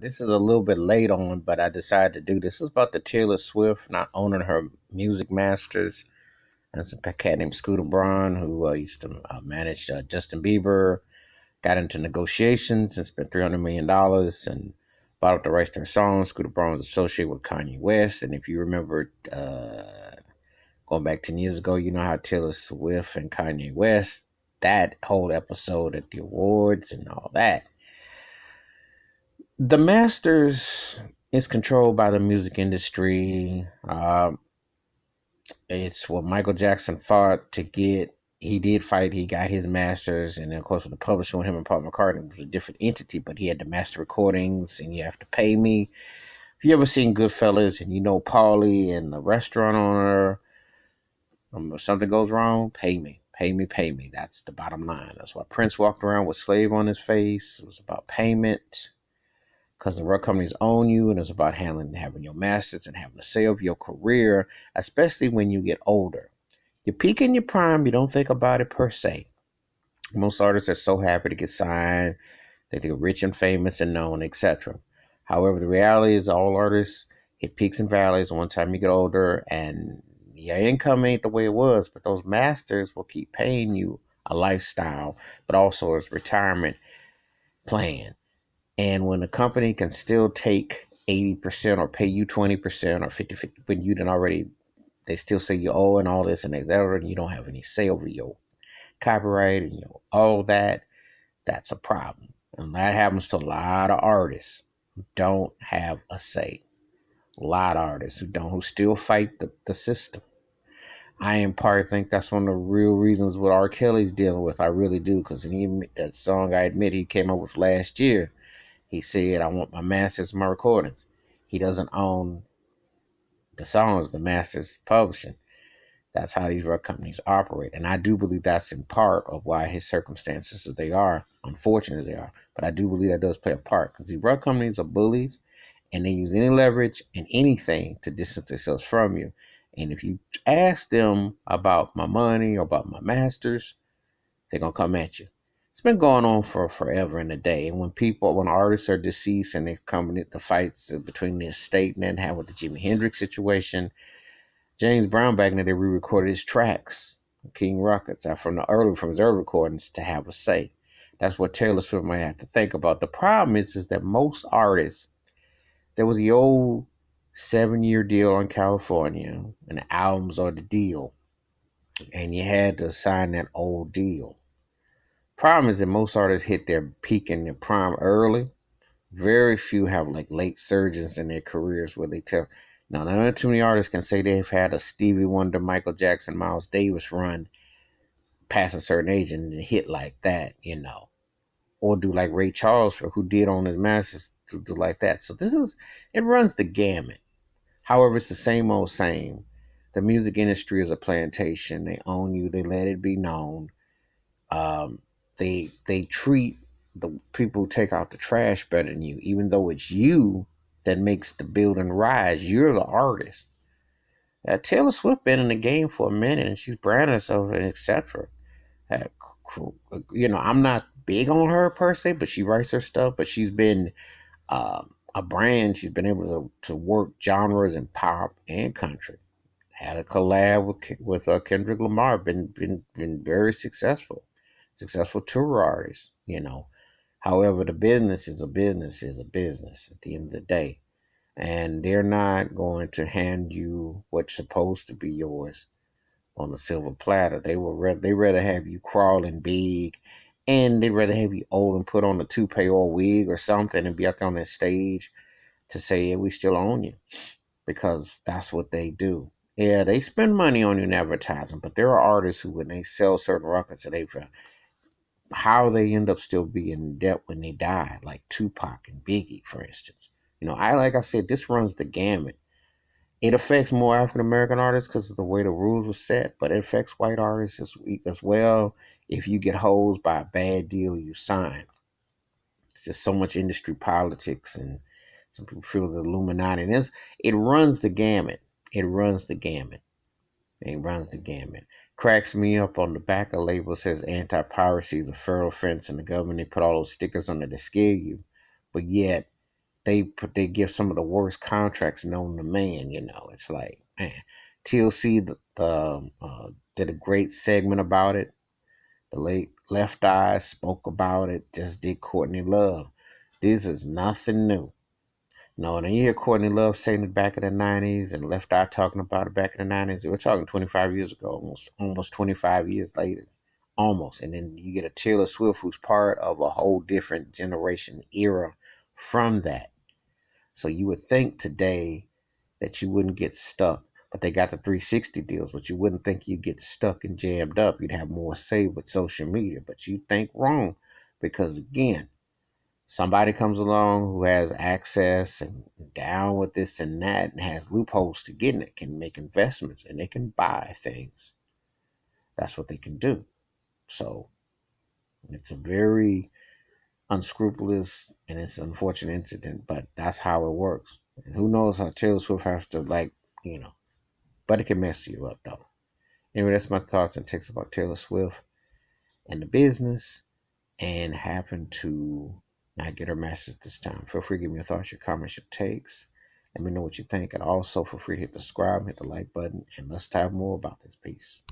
This is a little bit late on, but I decided to do this. It's about the Taylor Swift not owning her music masters. There's a cat named Scooter Braun who used to manage Justin Bieber, got into negotiations and spent $300 million and bought up the rights to her songs. Scooter Braun was associated with Kanye West. And if you remember going back 10 years ago, you know how Taylor Swift and Kanye West, that whole episode at the awards and all that. The Masters is controlled by the music industry. It's what Michael Jackson fought to get. He did fight. He got his masters, and then of course with the publisher, with him and Paul McCartney, it was a different entity, but he had the master recordings, and you have to pay me. If you ever seen Goodfellas, and you know Paulie and the restaurant owner, if something goes wrong, pay me, pay me, pay me. That's the bottom line. That's why Prince walked around with slave on his face. It was about payment because the record companies own you, and it's about having your masters and having a say of your career, especially when you get older. You peak in your prime, you don't think about it per se. Most artists are so happy to get signed, they get rich and famous and known, etc. However, the reality is all artists hit peaks and valleys. One time you get older and your income ain't the way it was, but those masters will keep paying you a lifestyle, but also as retirement plan. And when the company can still take 80% or pay you 20% or 50, when you done already, they still say you owe and all this and that, and you don't have any say over your copyright and all that, that's a problem. And that happens to a lot of artists who don't have a say. A lot of artists who still fight the system. I in part think that's one of the real reasons what R. Kelly's dealing with. I really do, because that song I admit he came up with last year, he said, I want my masters, my recordings. He doesn't own the songs, the masters publishing. That's how these record companies operate. And I do believe that's in part of why his circumstances as they are, unfortunate as they are. But I do believe that does play a part because these record companies are bullies and they use any leverage and anything to distance themselves from you. And if you ask them about my money or about my masters, they're going to come at you. It's been going on for forever and a day. And when artists are deceased and they come into the fights between the estate and then have with the Jimi Hendrix situation, James Brown back in the day re-recorded his tracks, King Records, from his early recordings to have a say. That's what Taylor Swift might have to think about. The problem is that most artists, there was the old 7-year deal on California, and the albums are the deal, and you had to sign that old deal. Problem is that most artists hit their peak in their prime early. Very few have like late surges in their careers where they tell. Now, not too many artists can say they've had a Stevie Wonder, Michael Jackson, Miles Davis run past a certain age and hit like that. Or do like Ray Charles, who did on his masters, to do like that. So it runs the gamut. However, it's the same old same. The music industry is a plantation. They own you. They let it be known. Um, they treat the people who take out the trash better than you, even though it's you that makes the building rise. You're the artist. Taylor Swift been in the game for a minute, and she's branded herself and etc. Uh, I'm not big on her per se, but she writes her stuff. But she's been a brand. She's been able to work genres in pop and country. Had a collab with Kendrick Lamar. Been very successful. Successful tour artist. However, the business is a business is a business at the end of the day. And they're not going to hand you what's supposed to be yours on a silver platter. They rather have you crawling big, and they'd rather have you old and put on a toupee or wig or something and be up on that stage to say, yeah, we still own you, because that's what they do. Yeah, they spend money on you in advertising, but there are artists who, when they sell certain records, how they end up still being in debt when they die, like Tupac and Biggie, for instance. Like I said, this runs the gamut. It affects more African American artists because of the way the rules were set, but it affects white artists as well. If you get hosed by a bad deal you sign, it's just so much industry politics, and some people feel the Illuminati. And it runs the gamut. It runs the gamut. It runs the gamut. Cracks me up on the back of label says anti-piracy is a federal offense, and the government they put all those stickers on it to scare you, but yet they give some of the worst contracts known to man. It's like, man, TLC did a great segment about it. The late Left Eye spoke about it. Just did Courtney Love. This is nothing new. No, and you hear Courtney Love saying it back in the '90s, and Left Eye talking about it back in the '90s. We're talking 25 years ago, almost 25 years later, almost. And then you get a Taylor Swift who's part of a whole different generation era from that. So you would think today that you wouldn't get stuck, but they got the 360 deals, but you wouldn't think you'd get stuck and jammed up. You'd have more say with social media, but you think wrong, because again, somebody comes along who has access and down with this and that and has loopholes to get in it, can make investments, and they can buy things. That's what they can do. So it's a very unscrupulous and it's an unfortunate incident, but that's how it works. And who knows how Taylor Swift has to, you know, but it can mess you up though. Anyway, that's my thoughts and takes about Taylor Swift and the business, and happen to not get her message this time. Feel free to give me your thoughts, your comments, your takes. Let me know what you think. And also feel free to hit the subscribe, hit the like button, and let's talk more about this piece.